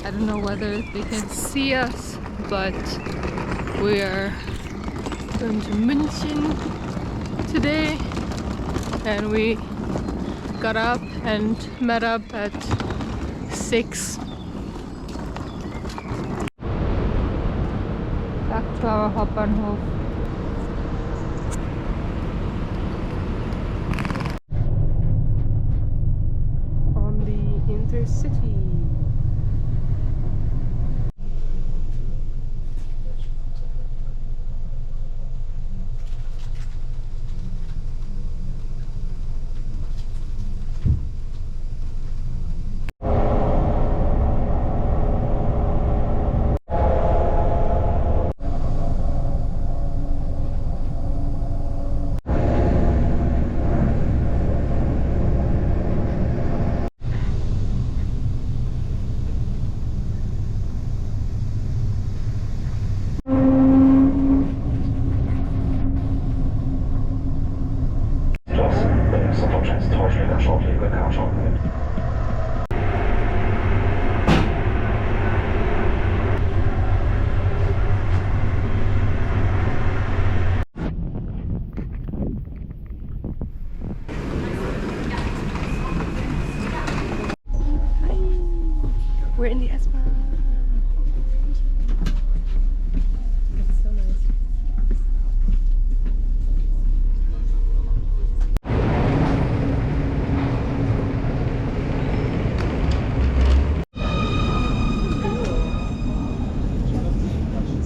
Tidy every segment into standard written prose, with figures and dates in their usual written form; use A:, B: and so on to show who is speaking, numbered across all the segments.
A: I don't know whether they can see us, but we are going to München today, and we got up and met up at 6. Back to our Hauptbahnhof. On the Intercity. We're in the S-Bahn. It's so nice.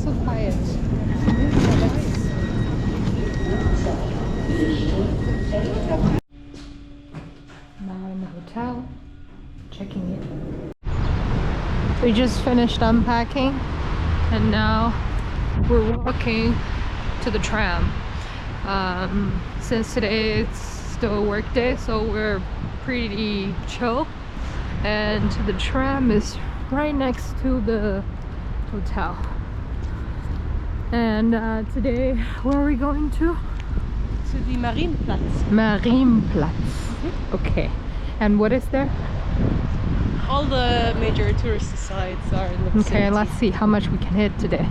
A: So quiet. Now in the hotel, checking in. We just finished unpacking and now we're walking to the tram. Since today it's still a work day, so we're pretty chill, and the tram is right next to the hotel. And today, where are we going to?
B: To the Marienplatz.
A: Marienplatz. Okay. And what is there?
B: All the major tourist sites are in the vicinity.
A: Okay, let's see how much we can hit today.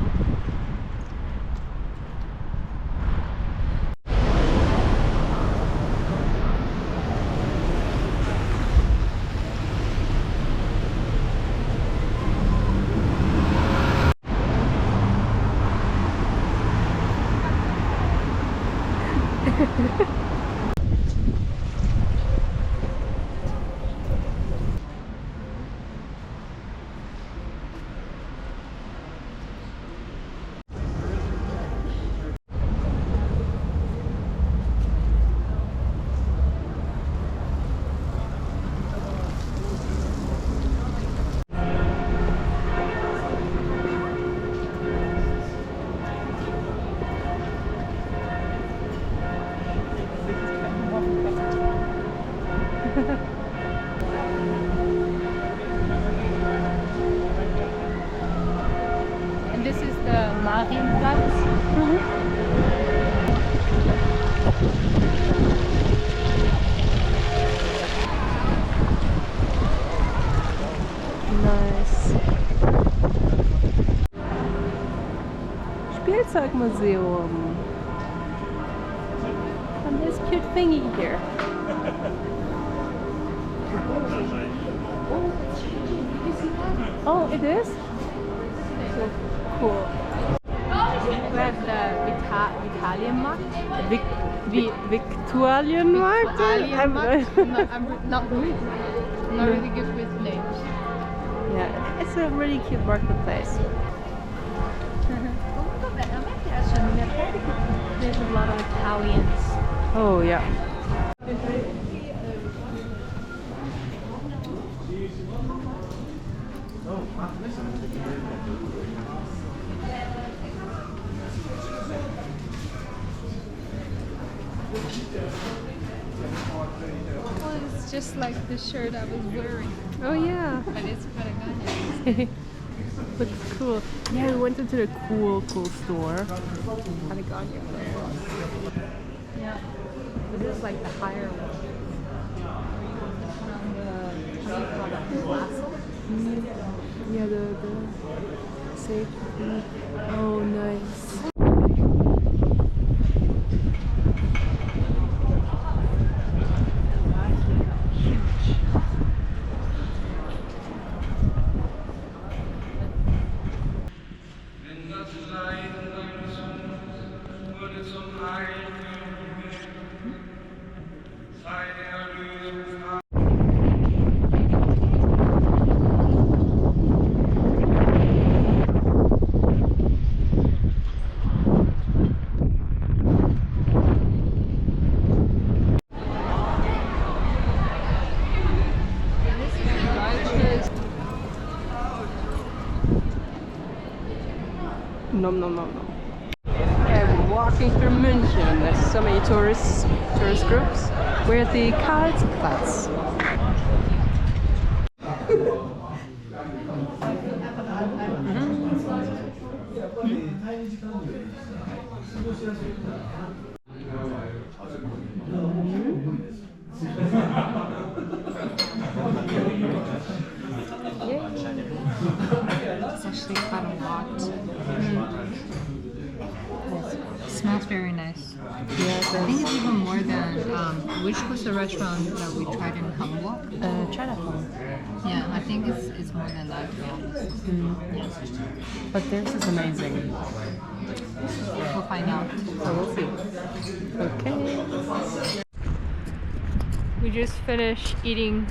A: And this is the Marienplatz.
B: Nice. Spielzeugmuseum. And this cute thingy here. Oh, it is? So cool.
A: We have the Italienmarkt.
B: Viktualienmarkt?
A: I'm not really good with names.
B: Yeah, it's a really cute marketplace.
A: There's a lot of Italians.
B: Oh, yeah.
A: Well, it's just like the shirt I was wearing,
B: Oh, yeah.
A: but it's Patagonia.
B: Looks cool. Yeah, we went into the cool store.
A: Patagonia. Yeah. This is like the higher one. On the, how do you call that? Castle?
B: Yeah, the safety. Oh, nice. Nom nom nom nom. And walking through München, there's so many tourist groups. We're at the Karlsplatz.
C: It's actually quite a lot. It smells very nice.
B: Yeah,
C: I think it's even more than, which was the restaurant that we tried in Hamburg?
B: Chinatown.
C: Yeah, I think it's more than that, to be honest. Yeah.
B: But theirs is amazing.
C: We'll find out.
B: So we'll see. Okay.
A: We just finished eating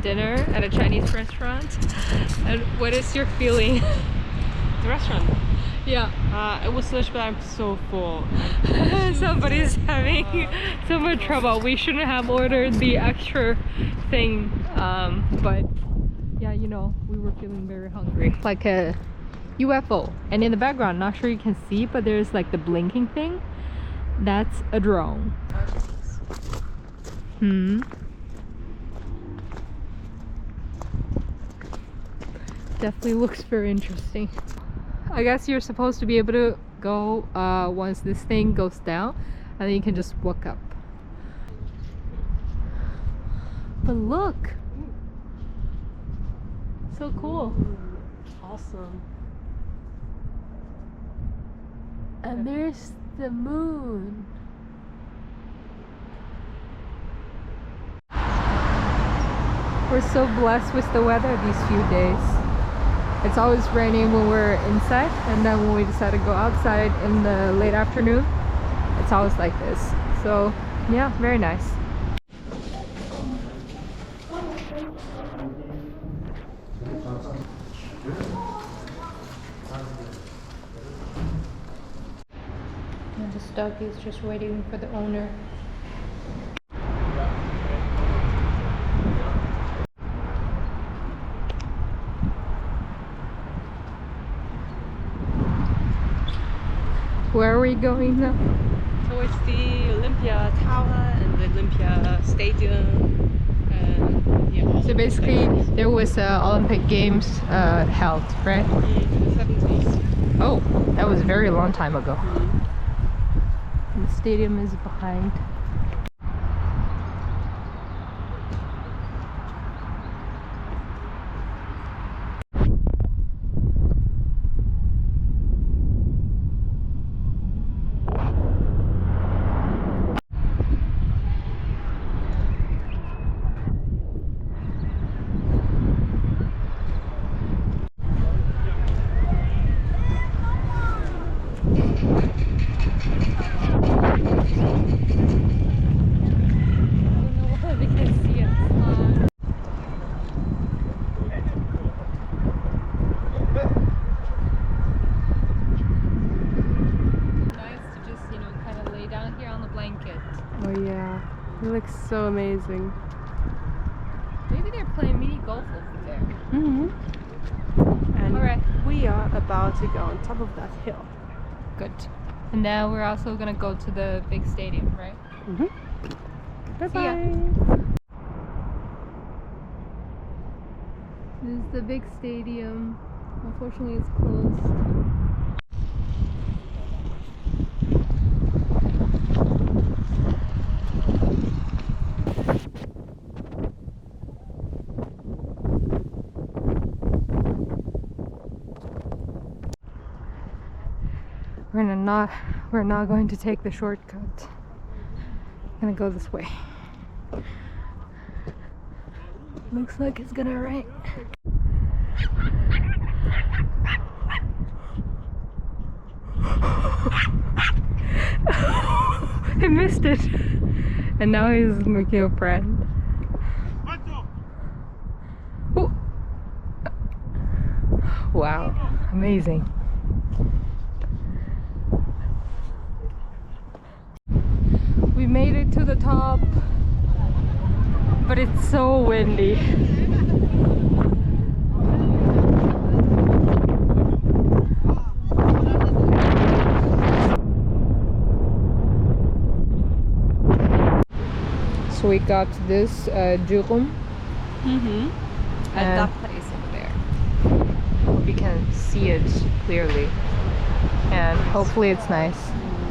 A: dinner at a Chinese restaurant. And what is your feeling?
B: The restaurant.
A: Yeah.
B: It was delicious, but I'm so full.
A: Somebody's having so much trouble. We shouldn't have ordered the extra thing, but yeah, you know, we were feeling very hungry. Like a UFO, and in the background, not sure you can see, but there's like the blinking thing. That's a drone. Definitely looks very interesting. I guess you're supposed to be able to go once this thing goes down, and then you can just walk up. But look! So cool.
B: Awesome.
A: And there's the moon. We're so blessed with the weather these few days. It's always raining when we're inside, and then when we decide to go outside in the late afternoon, it's always like this. So yeah, very nice. And this dog is just waiting for the owner. Where are we going now?
B: Towards the Olympia Tower and the Olympia Stadium. And yeah.
A: So basically, there was Olympic Games held, right?
B: In the 70s.
A: Oh, that was a very long time ago. And the stadium is behind.
B: Oh yeah, it looks so amazing.
A: Maybe they're playing mini golf over there.
B: And
A: Alright.
B: we are about to go on top of that hill.
A: Good. And now we're also gonna go to the big stadium, right?
B: Bye
A: See ya.
B: bye.
A: This is the big stadium. Unfortunately, it's closed. we're not going to take the shortcut. Gonna go this way. Looks like it's gonna rain. I missed it. And now he's making a friend. Ooh. Wow, amazing. We made it to the top, but it's so windy. So we got this durum.
C: At that place over there.
A: We can see it clearly, and hopefully it's nice.